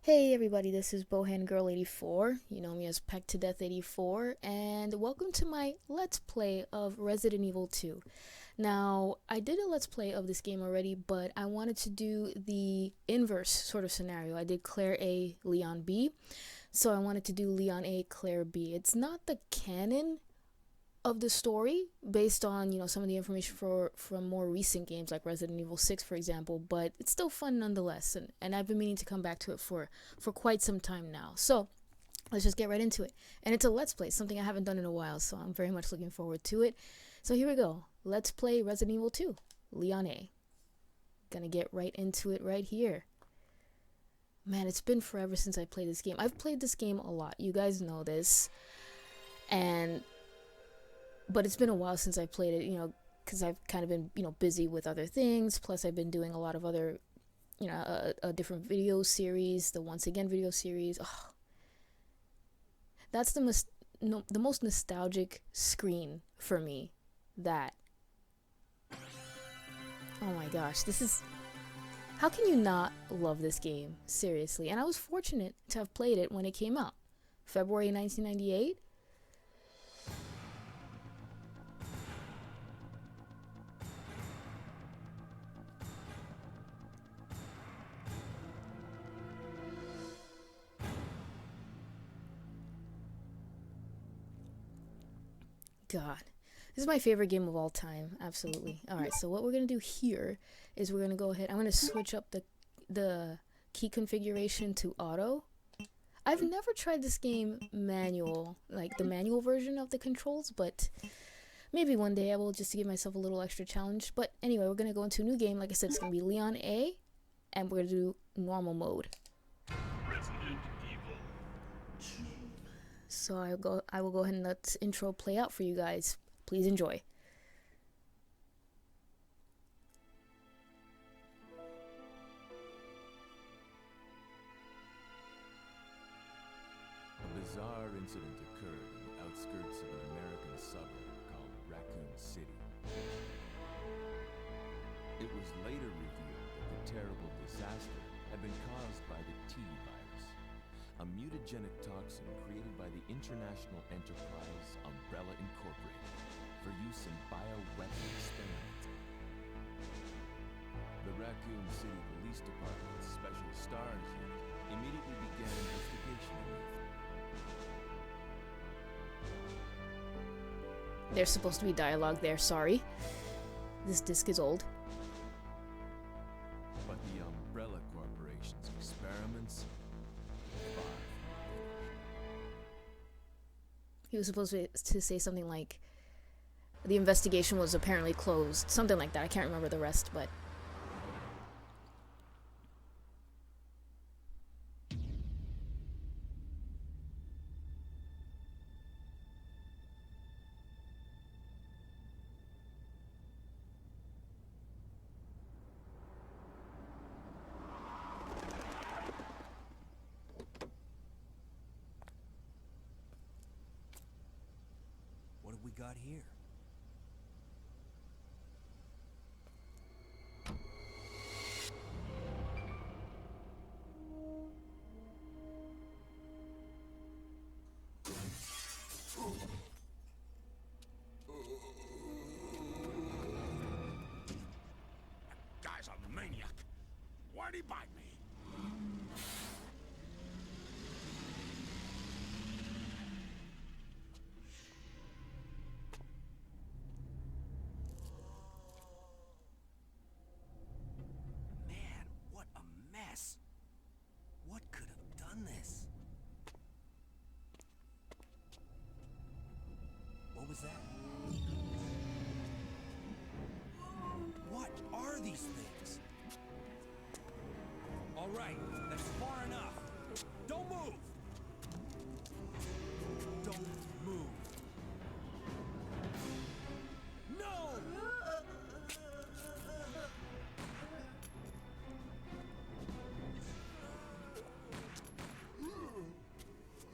Hey everybody, this is Bohan Girl 84. You know me as Peck to Death 84, and welcome to my Let's Play of Resident Evil 2. Now, I did a Let's Play of this game already, but I wanted to do the inverse sort of scenario. I did Claire A, Leon B, so I wanted to do Leon A, Claire B. It's not the canon of the story based on some of the information from more recent games like Resident Evil 6, for example, but it's still fun nonetheless, and I've been meaning to come back to it for quite some time now. So let's just get right into it. And it's a Let's Play, something I haven't done in a while, so I'm very much looking forward to it. So here we go. Let's play Resident Evil 2, Leon A. Gonna get right into it right here. Man, it's been forever since I played this game. I've played this game a lot, you guys know this, but it's been a while since I played it, because I've kind of been, busy with other things. Plus, I've been doing a lot of other, a different video series, the Once Again video series. Oh, that's the most nostalgic screen for me. That. Oh my gosh, this is. How can you not love this game? Seriously. And I was fortunate to have played it when it came out. February 1998. God. This is my favorite game of all time. Absolutely. Alright, so what we're going to do here is we're going to go ahead. I'm going to switch up the key configuration to auto. I've never tried this game manual, like the manual version of the controls, but maybe one day I will, just to give myself a little extra challenge. But anyway, we're going to go into a new game. Like I said, it's going to be Leon A, and we're going to do normal mode. Resident Evil 2. So I will go ahead and let this intro play out for you guys. Please enjoy. A bizarre incident occurred in the outskirts of an American suburb called Raccoon City. It was later revealed that the terrible disaster had been caused by the T-virus, a mutagenic toxin created by the international enterprise Umbrella Incorporated for use in bioweapon experiments. The Raccoon City Police Department's Special Stars Unit immediately began investigation into it. There's supposed to be dialogue there, sorry. This disc is old. But the Umbrella Corporation's experiments were far from finished. He was supposed to say something like, the investigation was apparently closed. Something like that. I can't remember the rest, but... What have we got here? Guy's a maniac. Why'd he bite me? Man, what a mess. What could have done this? What was that? What are these things? All right, that's far enough. Don't move. Don't move. No!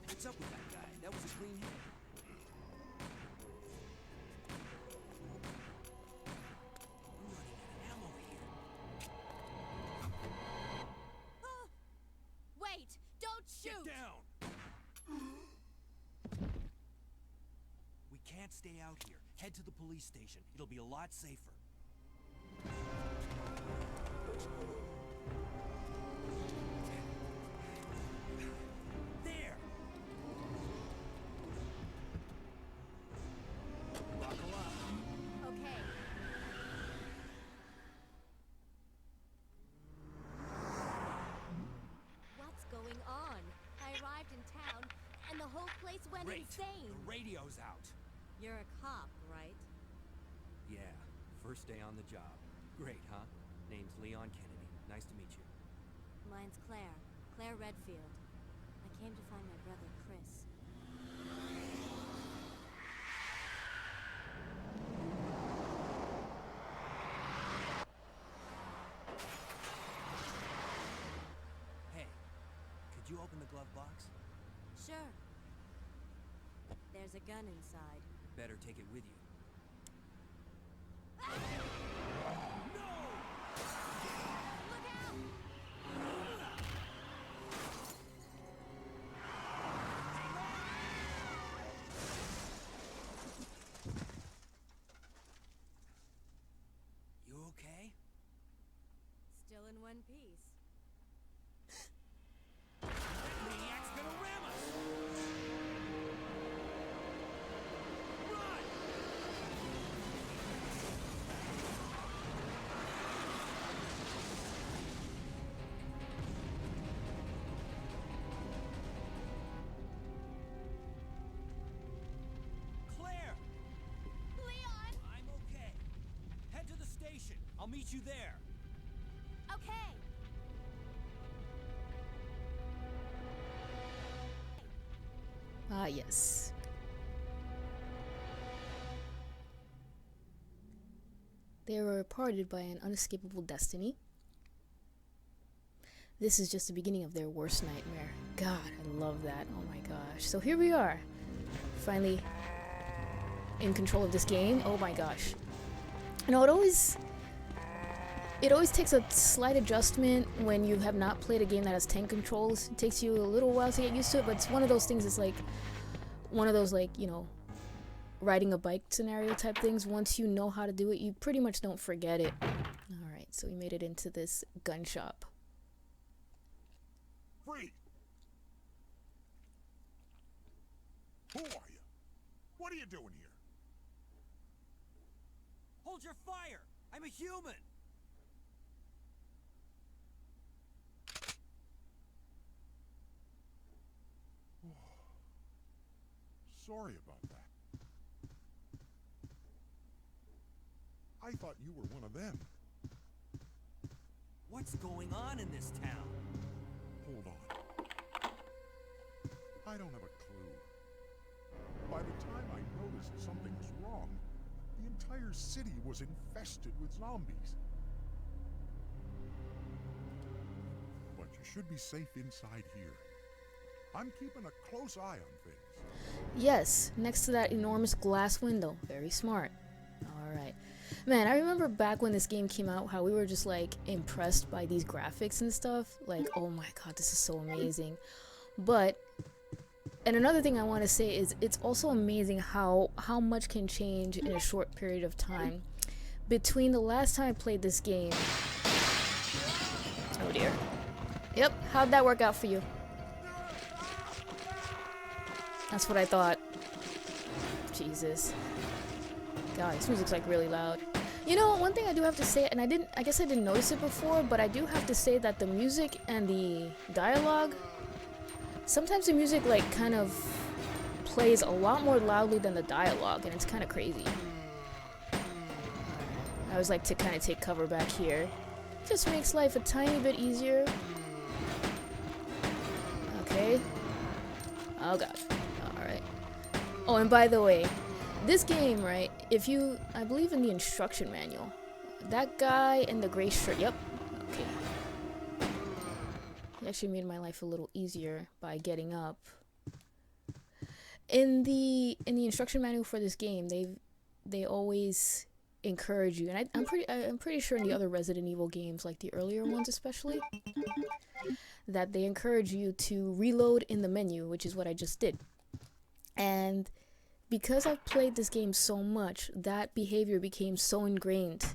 What's up with that guy? That was a green head. I'm running out of ammo here. Wait! stay out here. Head to the police station. It'll be a lot safer. There! Buckle up. Okay. What's going on? I arrived in town, and the whole place went Great. insane. The radio's out. You're a cop, right? Yeah, first day on the job. Great, huh? Name's Leon Kennedy. Nice to meet you. Mine's Claire. Claire Redfield. I came to find my brother, Chris. Hey, could you open the glove box? Sure. There's a gun inside. Better take it with you. Look out! You okay? Still in one piece. Maniac's gonna ram us! Run! Claire! Leon! I'm okay. Head to the station. I'll meet you there. Okay! Ah, yes. They were parted by an unescapable destiny. This is just the beginning of their worst nightmare. God, I love that. Oh my gosh. So here we are. Finally in control of this game. Oh my gosh. You know, it always takes a slight adjustment when you have not played a game that has tank controls. It takes you a little while to get used to it, but it's one of those things, it's like one of those, like, you know, riding a bike scenario type things. Once you know how to do it, you pretty much don't forget it. Alright, so we made it into this gun shop. Free! Who are you? What are you doing here? Hold your fire! I'm a human! Sorry about that. I thought you were one of them. What's going on in this town? Hold on. I don't have a clue. By the time I noticed something was wrong, the entire city was infested with zombies. But you should be safe inside here. I'm keeping a close eye on things. Yes, next to that enormous glass window. Very smart. Alright. Man, I remember back when this game came out, how we were just like impressed by these graphics and stuff. Like, oh my god, this is so amazing. But, and another thing I want to say is it's also amazing how much can change in a short period of time. Between the last time I played this game... Oh dear. Yep, how'd that work out for you? That's what I thought. Jesus. God, this music's like really loud. You know, one thing I do have to say, and I guess I didn't notice it before, but I do have to say that the music and the dialogue, sometimes the music like kind of plays a lot more loudly than the dialogue, and it's kind of crazy. I always like to kind of take cover back here. Just makes life a tiny bit easier. Okay. Oh god. Alright. Oh, and by the way, this game, right, if you, I believe in the instruction manual, that guy in the gray shirt, yep, okay. He actually made my life a little easier by getting up. In the instruction manual for this game, they always encourage you, and I'm pretty sure in the other Resident Evil games, like the earlier ones especially, that they encourage you to reload in the menu, which is what I just did. And because I've played this game so much, that behavior became so ingrained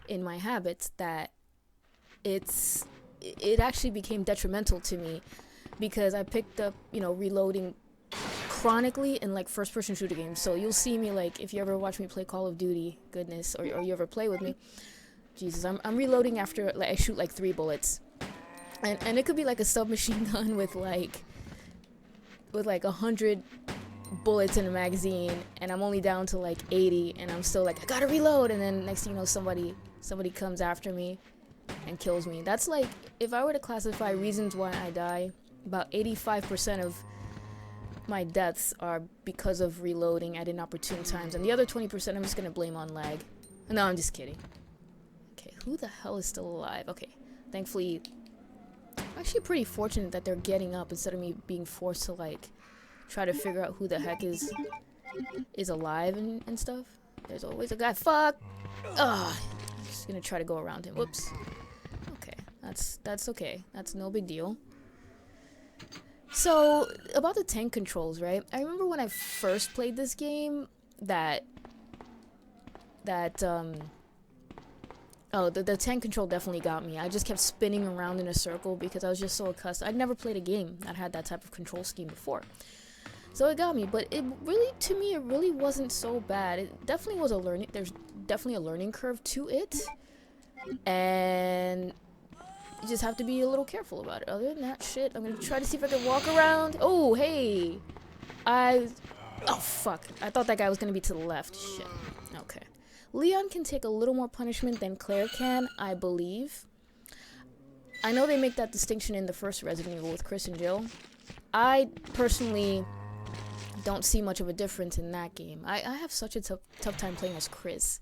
in my habits that it actually became detrimental to me, because I picked up, reloading chronically in like first person shooter games. So you'll see me, like, if you ever watch me play Call of Duty, goodness, or you ever play with me, Jesus, I'm reloading after like I shoot like 3 bullets. And it could be like a submachine gun with like 100 bullets in a magazine, and I'm only down to like 80, and I'm still like, I gotta reload, and then next thing you know, somebody comes after me and kills me. That's like, if I were to classify reasons why I die, about 85% of my deaths are because of reloading at inopportune times, and the other 20% I'm just gonna blame on lag. No, I'm just kidding. Okay, who the hell is still alive? Okay, thankfully, I'm actually pretty fortunate that they're getting up instead of me being forced to like try to figure out who the heck is alive and stuff. There's always a guy. Fuck. I'm just gonna try to go around him. Whoops. Okay, that's okay. That's no big deal. So about the tank controls, right? I remember when I first played this game the tank control definitely got me. I just kept spinning around in a circle because I was just so accustomed. I'd never played a game that had that type of control scheme before. So it got me, but it really wasn't so bad. It definitely was there's definitely a learning curve to it. And you just have to be a little careful about it. Other than that shit, I'm gonna try to see if I can walk around. Oh, hey. Oh, fuck. I thought that guy was gonna be to the left. Shit. Okay. Leon can take a little more punishment than Claire can, I believe. I know they make that distinction in the first Resident Evil with Chris and Jill. I personally don't see much of a difference in that game. I have such a tough time playing as Chris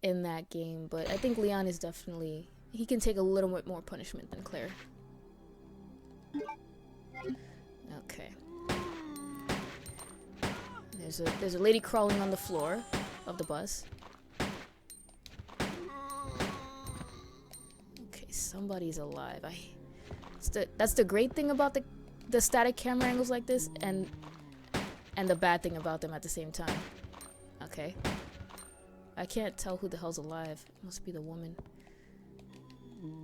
in that game, but I think Leon is definitely... he can take a little bit more punishment than Claire. Okay. There's a lady crawling on the floor of the bus. Okay, somebody's alive. That's the great thing about the static camera angles like this, and the bad thing about them at the same time. Okay. I can't tell who the hell's alive. It must be the woman.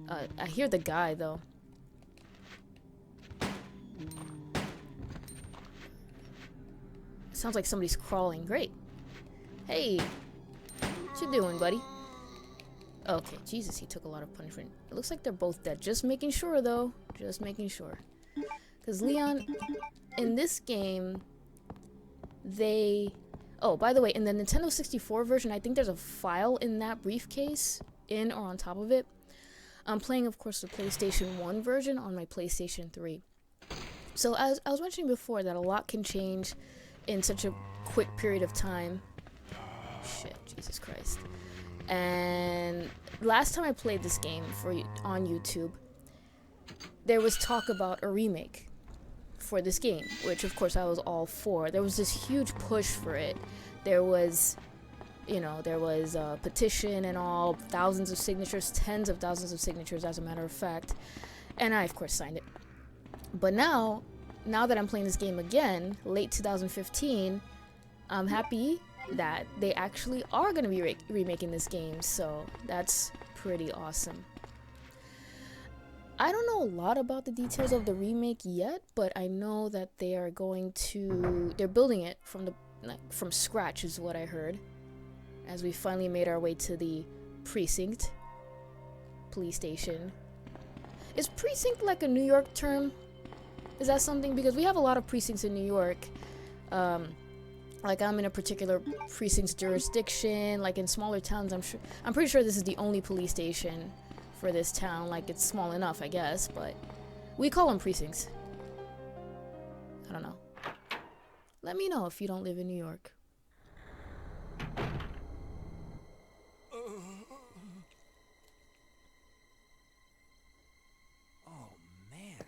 I hear the guy, though. Sounds like somebody's crawling. Great. Hey. What you doing, buddy? Okay, Jesus, he took a lot of punishment. It looks like they're both dead. Just making sure, though. Just making sure. Because Leon, in this game, oh, by the way, in the Nintendo 64 version, I think there's a file in that briefcase, in or on top of it. I'm playing, of course, the PlayStation 1 version on my PlayStation 3. So, as I was mentioning before, that a lot can change in such a quick period of time. Shit, Jesus Christ. And last time I played this game on YouTube, there was talk about a remake for this game, which of course I was all for. There was this huge push for it. There was a petition and all, thousands of signatures, tens of thousands of signatures as a matter of fact, and I of course signed it. But now that I'm playing this game again, late 2015, I'm happy that they actually are going to be remaking this game, so that's pretty awesome. I don't know a lot about the details of the remake yet, but I know that they're building it from scratch is what I heard, as we finally made our way to the precinct police station. Is precinct like a New York term? Is that something? Because we have a lot of precincts in New York. Like I'm in a particular precinct's jurisdiction. Like in smaller towns, I'm pretty sure this is the only police station for this town. Like it's small enough, I guess, but we call them precincts. I don't know. Let me know if you don't live in New York. Oh, man.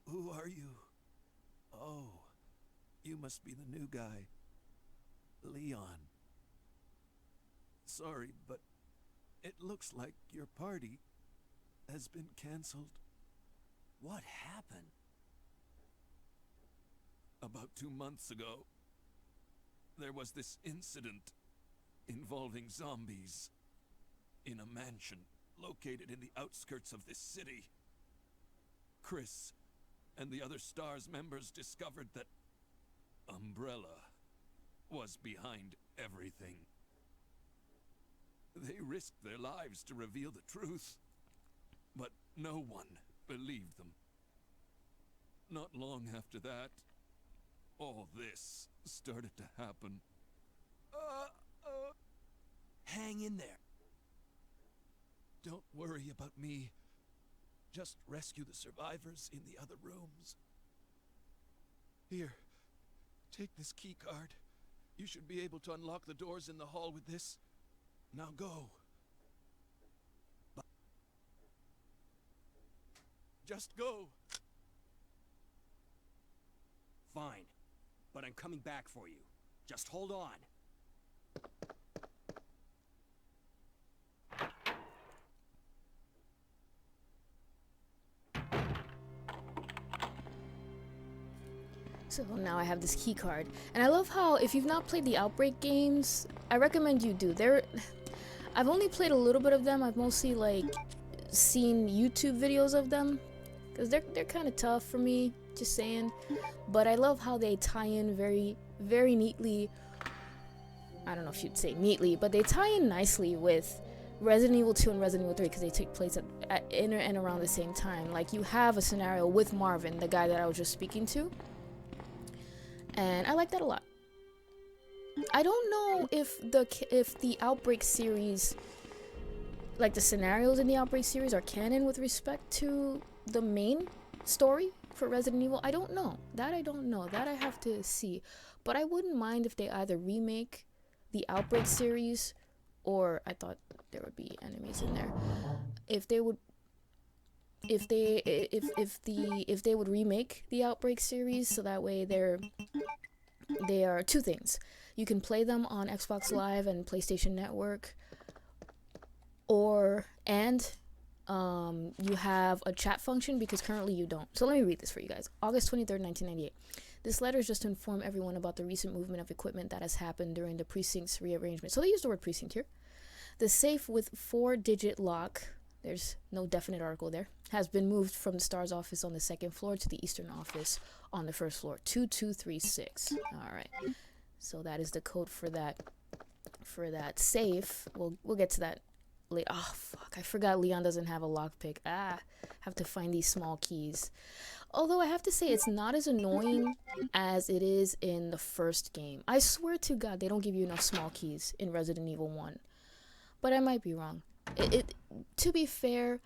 Who are you? Oh, you must be the new guy, Leon. Sorry, but it looks like your party has been canceled. What happened? About 2 months ago, there was this incident involving zombies in a mansion located in the outskirts of this city. Chris and the other STARS members discovered that Umbrella was behind everything. They risked their lives to reveal the truth, but no one believed them. Not long after that, all this started to happen. Hang in there. Don't worry about me. Just rescue the survivors in the other rooms. Here, take this key card. You should be able to unlock the doors in the hall with this. Now go. Just go. Fine, but I'm coming back for you. Just hold on. So now I have this key card, and I love how if you've not played the Outbreak games, I recommend you do. I've only played a little bit of them. I've mostly like seen YouTube videos of them because they're kind of tough for me, just saying. But I love how they tie in very, very neatly. I don't know if you'd say neatly, but they tie in nicely with Resident Evil 2 and Resident Evil 3 because they take place at in and around the same time. Like you have a scenario with Marvin, the guy that I was just speaking to. And I like that a lot. I don't know if the Outbreak series, like the scenarios in the Outbreak series, are canon with respect to the main story for Resident Evil. I don't know. That I don't know. That I have to see. But I wouldn't mind if they either remake the Outbreak series, or I thought there would be enemies in there. If they would remake the Outbreak series, so that way they are two things. You can play them on Xbox Live and PlayStation Network, and you have a chat function because currently you don't. So let me read this for you guys. August 23rd, 1998. This letter is just to inform everyone about the recent movement of equipment that has happened during the precinct's rearrangement. So they use the word precinct here. The safe with 4-digit lock, there's no definite article there, has been moved from the STARS office on the 2nd floor to the Eastern office on the 1st floor. 2236. Alright. So that is the code for that safe. We'll get to that later. Oh fuck, I forgot Leon doesn't have a lockpick. Have to find these small keys. Although I have to say it's not as annoying as it is in the first game. I swear to God they don't give you enough small keys in Resident Evil 1. But I might be wrong. To be fair,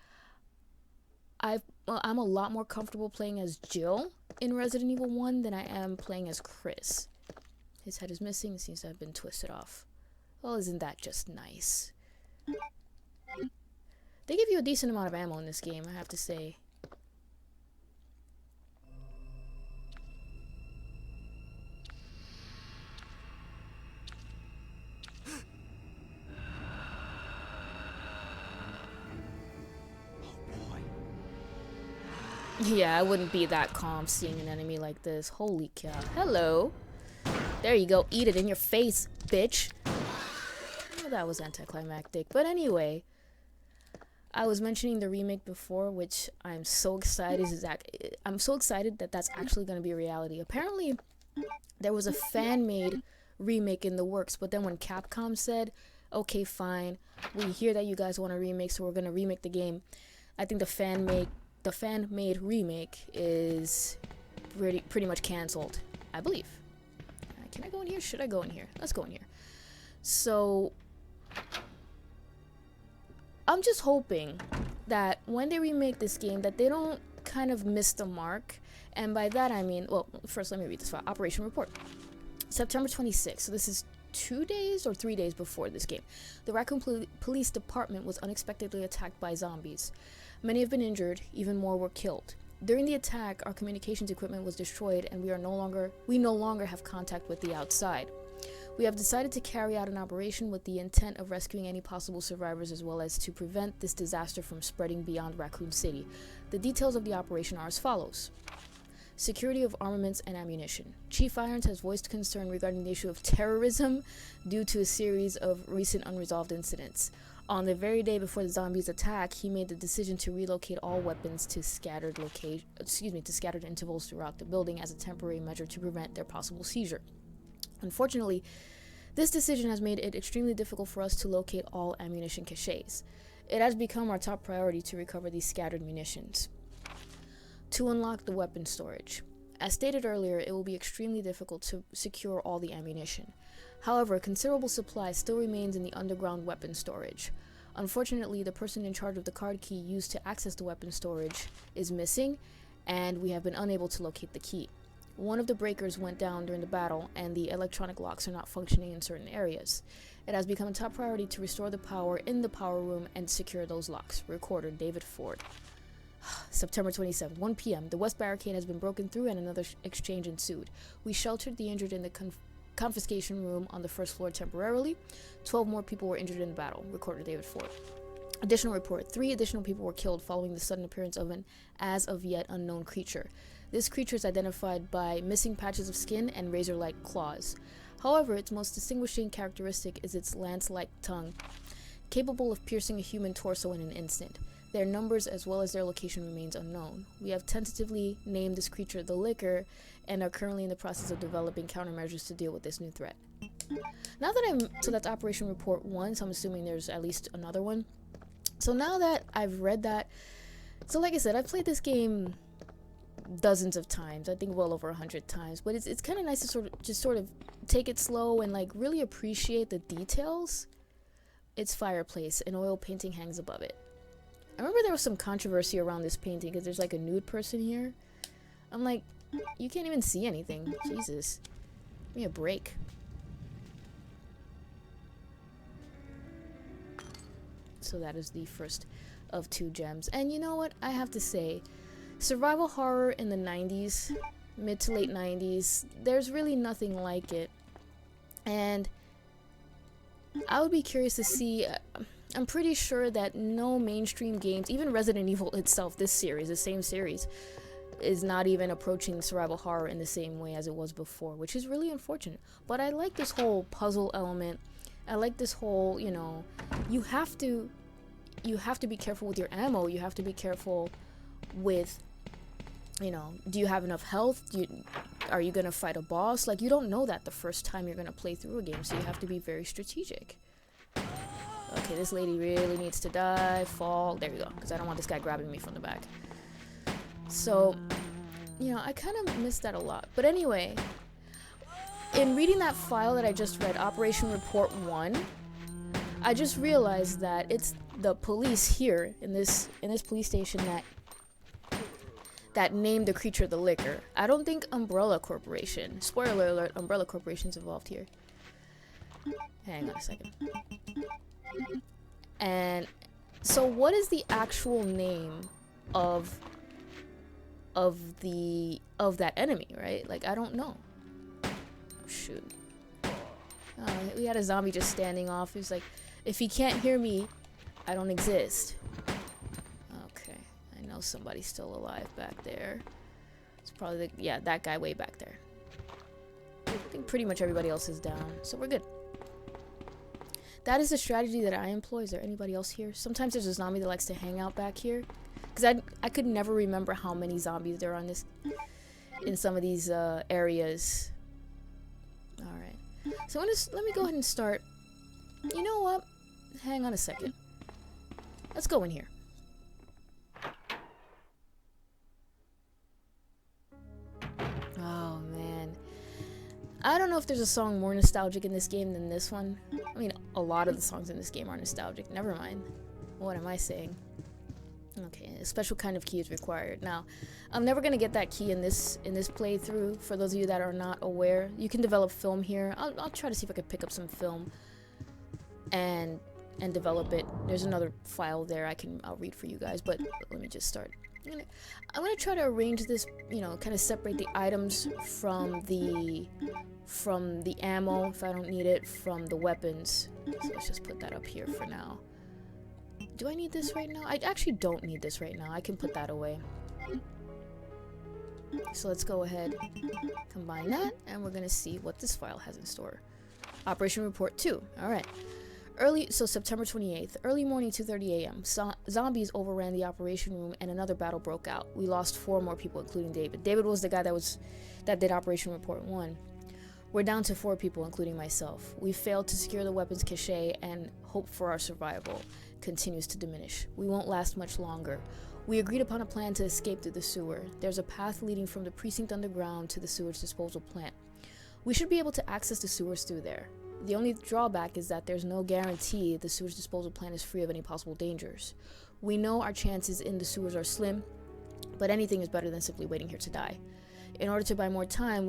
I'm a lot more comfortable playing as Jill in Resident Evil 1 than I am playing as Chris. His head is missing, seems to have been twisted off. Well, isn't that just nice? They give you a decent amount of ammo in this game, I have to say. Yeah, I wouldn't be that calm seeing an enemy like this. Holy cow. Hello. There you go. Eat it in your face, bitch. Oh, that was anticlimactic. But anyway, I was mentioning the remake before, which I'm so excited. I'm so excited that that's actually going to be a reality. Apparently, there was a fan-made remake in the works, but then when Capcom said, okay, fine, we hear that you guys want a remake, so we're going to remake the game, I think the fan-made remake is pretty much canceled, I believe. Can I go in here? Should I go in here? Let's go in here. So, I'm just hoping that when they remake this game, that they don't kind of miss the mark. And by that I mean, well, first let me read this file. Operation Report. September 26th. So this is 2 days or 3 days before this game. The Raccoon Police Department was unexpectedly attacked by zombies. Many have been injured, even more were killed. During the attack, our communications equipment was destroyed and we no longer have contact with the outside. We have decided to carry out an operation with the intent of rescuing any possible survivors as well as to prevent this disaster from spreading beyond Raccoon City. The details of the operation are as follows. Security of armaments and ammunition. Chief Irons has voiced concern regarding the issue of terrorism due to a series of recent unresolved incidents. On the very day before the zombies' attack, he made the decision to relocate all weapons to scattered intervals throughout the building as a temporary measure to prevent their possible seizure. Unfortunately, this decision has made it extremely difficult for us to locate all ammunition caches. It has become our top priority to recover these scattered munitions. To unlock the weapon storage. As stated earlier, it will be extremely difficult to secure all the ammunition. However, a considerable supply still remains in the underground weapon storage. Unfortunately, the person in charge of the card key used to access the weapon storage is missing, and we have been unable to locate the key. One of the breakers went down during the battle, and the electronic locks are not functioning in certain areas. It has become a top priority to restore the power in the power room and secure those locks. Recorder, David Ford. September 27, 1 p.m. The west barricade has been broken through and another exchange ensued. We sheltered the injured in the confiscation room on the first floor temporarily. 12 more people were injured in the battle. Recorder, David Ford. Additional report. 3 additional people were killed following the sudden appearance of an as of yet unknown creature. This creature is identified by missing patches of skin and razor-like claws. However, its most distinguishing characteristic is its lance-like tongue, capable of piercing a human torso in an instant. Their numbers as well as their location remains unknown. We have tentatively named this creature the Licker and are currently in the process of developing countermeasures to deal with this new threat. Now that so that's Operation Report 1, so I'm assuming there's at least another one. So now that I've read that, so like I said, I've played this game dozens of times, I think well over 100 times, but it's kind of nice to sort of take it slow and like really appreciate the details. Its fireplace, an oil painting hangs above it. I remember there was some controversy around this painting because there's like a nude person here. I'm like, you can't even see anything. Jesus. Give me a break. So that is the first of 2 gems. And you know what? I have to say, survival horror in the 90s, mid to late 90s, there's really nothing like it. And I would be curious to see... I'm pretty sure that no mainstream games, even Resident Evil itself, this series, the same series, is not even approaching survival horror in the same way as it was before, which is really unfortunate. But I like this whole puzzle element. I like this whole, you know, you have to be careful with your ammo. You have to be careful with, you know, do you have enough health? Are you gonna fight a boss? Like, you don't know that the first time you're gonna play through a game, so you have to be very strategic. Okay, this lady really needs to die, fall. There we go, because I don't want this guy grabbing me from the back. So, you know, I kind of missed that a lot. But anyway, in reading that file that I just read, Operation Report 1, I just realized that it's the police here in this police station that named the creature the Licker. I don't think Umbrella Corporation. Spoiler alert, Umbrella Corporation's involved here. Hang on a second. And so what is the actual name of that enemy, right? Like, I don't know. Shoot. We had a zombie just standing off. He was like, if he can't hear me, I don't exist. Okay. I know somebody's still alive back there. It's probably that guy way back there. I think pretty much everybody else is down, so we're good. That is the strategy that I employ. Is there anybody else here? Sometimes there's a zombie that likes to hang out back here. Because I could never remember how many zombies there are in some of these areas. Alright. So let me go ahead and start. You know what? Hang on a second. Let's go in here. Oh, man. I don't know if there's a song more nostalgic in this game than this one. I mean, a lot of the songs in this game are nostalgic. Never mind. What am I saying? Okay, a special kind of key is required. Now, I'm never gonna get that key in this playthrough. For those of you that are not aware, you can develop film here. I'll try to see if I can pick up some film and develop it. There's another file there I'll read for you guys, but let me just start. I'm gonna try to arrange this, you know, kind of separate the items from the ammo if I don't need it, from the weapons. So let's just put that up here for now. Do I need this right now? I actually don't need this right now. I can put that away. So let's go ahead, combine that, and we're gonna see what this file has in store. Operation Report 2. Alright. So September 28th, early morning, 2:30 a.m. Zombies overran the operation room and another battle broke out. We lost 4 more people, including David. David was the guy that did Operation Report 1. We're down to 4 people, including myself. We failed to secure the weapons cache, and hope for our survival continues to diminish. We won't last much longer. We agreed upon a plan to escape through the sewer. There's a path leading from the precinct underground to the sewage disposal plant. We should be able to access the sewers through there. The only drawback is that there's no guarantee the sewage disposal plant is free of any possible dangers. We know our chances in the sewers are slim, but anything is better than simply waiting here to die. In order to buy more time,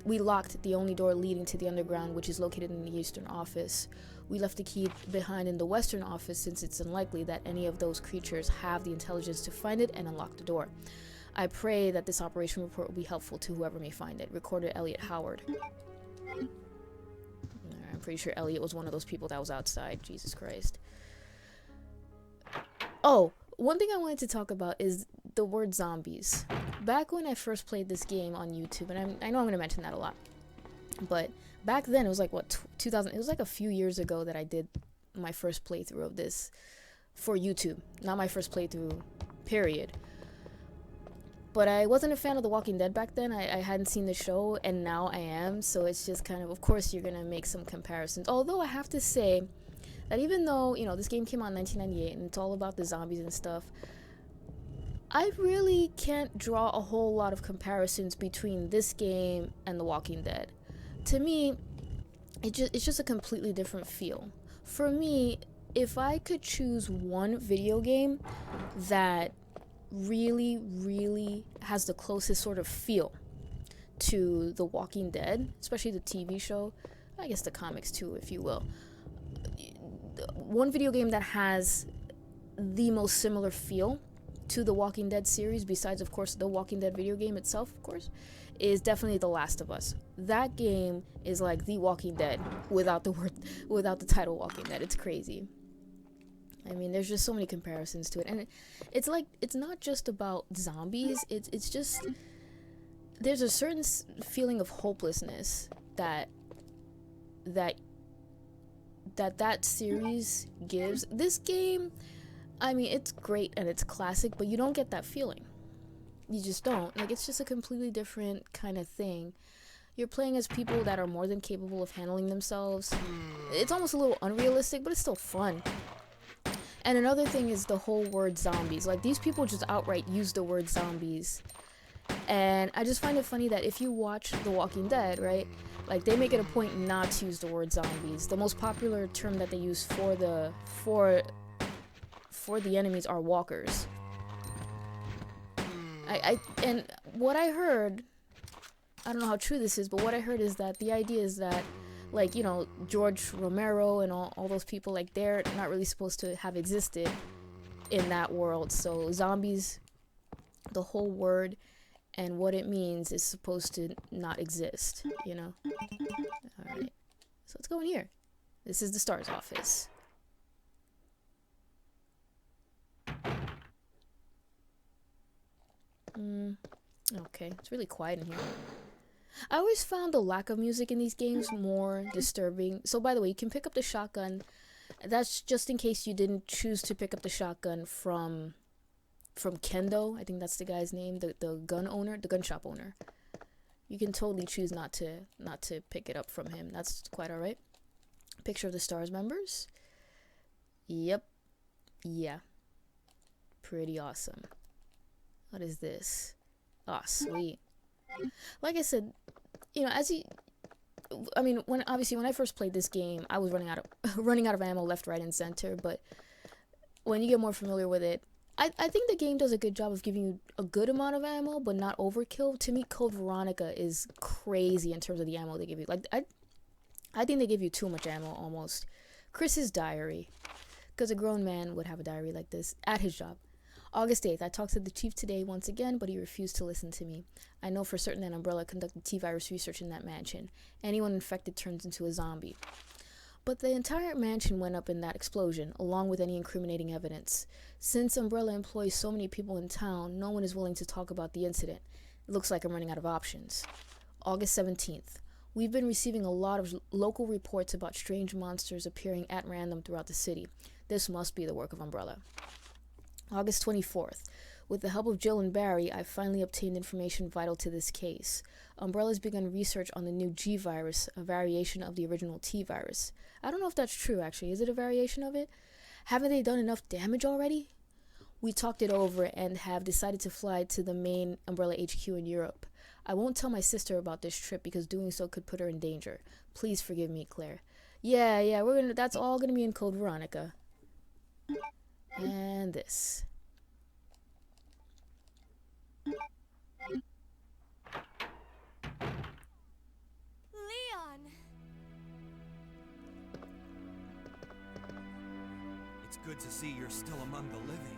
we locked the only door leading to the underground, which is located in the eastern office. We left the key behind in the western office since it's unlikely that any of those creatures have the intelligence to find it and unlock the door. I pray that this operation report will be helpful to whoever may find it. Recorded, Elliot Howard. I'm pretty sure Elliot was one of those people that was outside. Jesus Christ. Oh, one thing I wanted to talk about is the word zombies. Back when I first played this game on YouTube, and I know I'm going to mention that a lot, but back then it was like, what, 2000, it was like a few years ago that I did my first playthrough of this for YouTube. Not my first playthrough, period. But I wasn't a fan of The Walking Dead back then. I hadn't seen the show, and now I am, so it's just kind of course you're going to make some comparisons. Although I have to say that even though, you know, this game came out in 1998 and it's all about the zombies and stuff, I really can't draw a whole lot of comparisons between this game and The Walking Dead. To me, it's just a completely different feel. For me, if I could choose one video game that really has the closest sort of feel to The Walking Dead, especially the TV show, I guess the comics too, if you will. One video game that has the most similar feel to the Walking Dead series, besides of course the Walking Dead video game itself, of course, is definitely The Last of Us. That game is like The Walking Dead without the title Walking Dead. It's crazy. I mean, there's just so many comparisons to it, and it's like, it's not just about zombies. It's just, there's a certain feeling of hopelessness that series gives. This game, I mean, it's great and it's classic, but you don't get that feeling. You just don't. Like, it's just a completely different kind of thing. You're playing as people that are more than capable of handling themselves. It's almost a little unrealistic, but it's still fun. And another thing is the whole word zombies. Like, these people just outright use the word zombies. And I just find it funny that if you watch The Walking Dead, right, like, they make it a point not to use the word zombies. The most popular term that they use for the enemies are walkers. And what I heard, I don't know how true this is, but what I heard is that the idea is that, like, you know, George Romero and all those people, like, they're not really supposed to have existed in that world. So zombies, the whole word and what it means is supposed to not exist, you know? Alright, so let's go in here. This is the STARS office. Okay, it's really quiet in here. I always found the lack of music in these games more disturbing. So, by the way, you can pick up the shotgun. That's just in case you didn't choose to pick up the shotgun from Kendo. I think that's the guy's name, the gun owner, the gun shop owner. You can totally choose not to pick it up from him. That's quite alright. Picture of the STARS members. Yep. Yeah. Pretty awesome. What is this? Ah, sweet. Like I said, you know, when I first played this game, I was running out of ammo left, right, and center. But when you get more familiar with it, I think the game does a good job of giving you a good amount of ammo, but not overkill. To me, Code Veronica is crazy in terms of the ammo they give you. Like, I think they give you too much ammo almost. Chris's diary, because a grown man would have a diary like this at his job. August 8th, I talked to the chief today once again, but he refused to listen to me. I know for certain that Umbrella conducted T-virus research in that mansion. Anyone infected turns into a zombie. But the entire mansion went up in that explosion, along with any incriminating evidence. Since Umbrella employs so many people in town, no one is willing to talk about the incident. It looks like I'm running out of options. August 17th. We've been receiving a lot of local reports about strange monsters appearing at random throughout the city. This must be the work of Umbrella. August 24th. With the help of Jill and Barry, I finally obtained information vital to this case. Umbrella's begun research on the new G virus, a variation of the original T virus. I don't know if that's true, actually. Is it a variation of it? Haven't they done enough damage already? We talked it over and have decided to fly to the main Umbrella HQ in Europe. I won't tell my sister about this trip because doing so could put her in danger. Please forgive me, Claire. Yeah, that's all gonna be in Code Veronica. And this. Leon! It's good to see you're still among the living.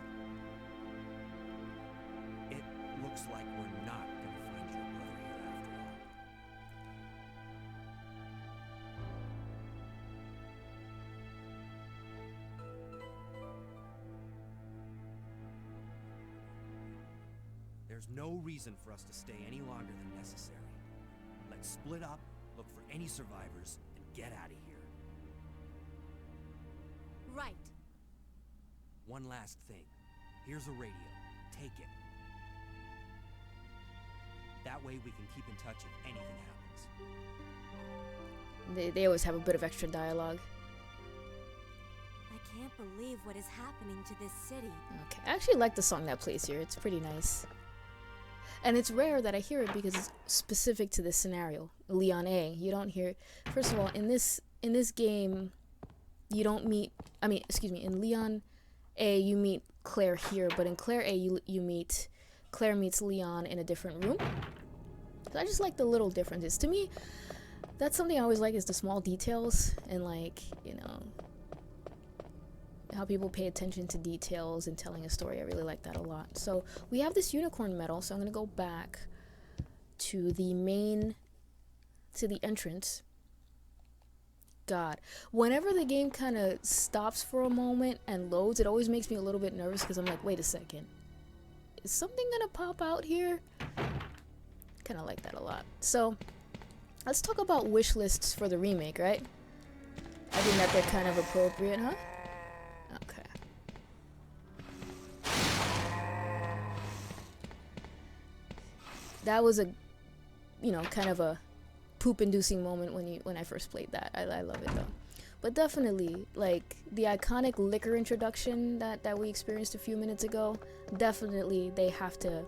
It looks like we're not gonna find your brother here after all. There's no reason for us to stay any longer than necessary. Let's split up, look for any survivors, and get out of here. Right. One last thing. Here's a radio. Take it. That way we can keep in touch if anything happens. They always have a bit of extra dialogue. I can't believe what is happening to this city. Okay, I actually like the song that plays here. It's pretty nice. And it's rare that I hear it because it's specific to this scenario. Leon A. You don't hear... First of all, in this game, you don't meet... in Leon A, you meet Claire here, but in Claire A, you meet... Claire meets Leon in a different room. So I just like the little differences. To me, that's something I always like, is the small details and, like, you know, how people pay attention to details in telling a story. I really like that a lot. So we have this unicorn medal, so I'm gonna go back to the entrance. God, whenever the game kind of stops for a moment and loads, it always makes me a little bit nervous because I'm like, wait a second, is something gonna pop out here? Kind of like that a lot. So let's talk about wish lists for the remake, right? I think that they're kind of appropriate, huh? Okay. That was a, you know, kind of a poop-inducing moment when I first played that. I love it though. But definitely, like, the iconic liquor introduction that we experienced a few minutes ago, definitely they have to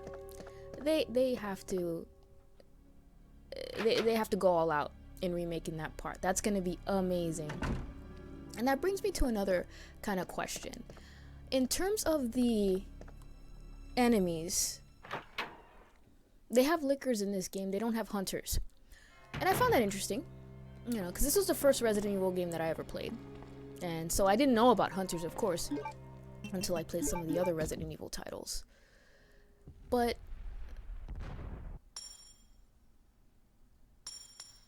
go all out in remaking that part. That's gonna be amazing. And that brings me to another kind of question. In terms of the enemies, they have lickers in this game. They don't have hunters. And I found that interesting, you know, because this was the first Resident Evil game that I ever played. And so I didn't know about hunters, of course, until I played some of the other Resident Evil titles. But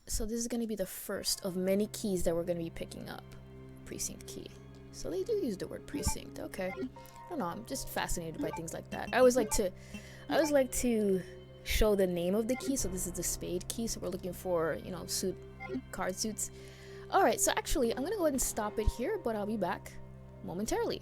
so this is going to be the first of many keys that we're going to be picking up. Precinct key. So they do use the word precinct. Okay. I don't know. I'm just fascinated by things like that. I always like to show the name of the key. So this is the spade key. So we're looking for, you know, card suits. All right. So actually, I'm going to go ahead and stop it here, but I'll be back momentarily.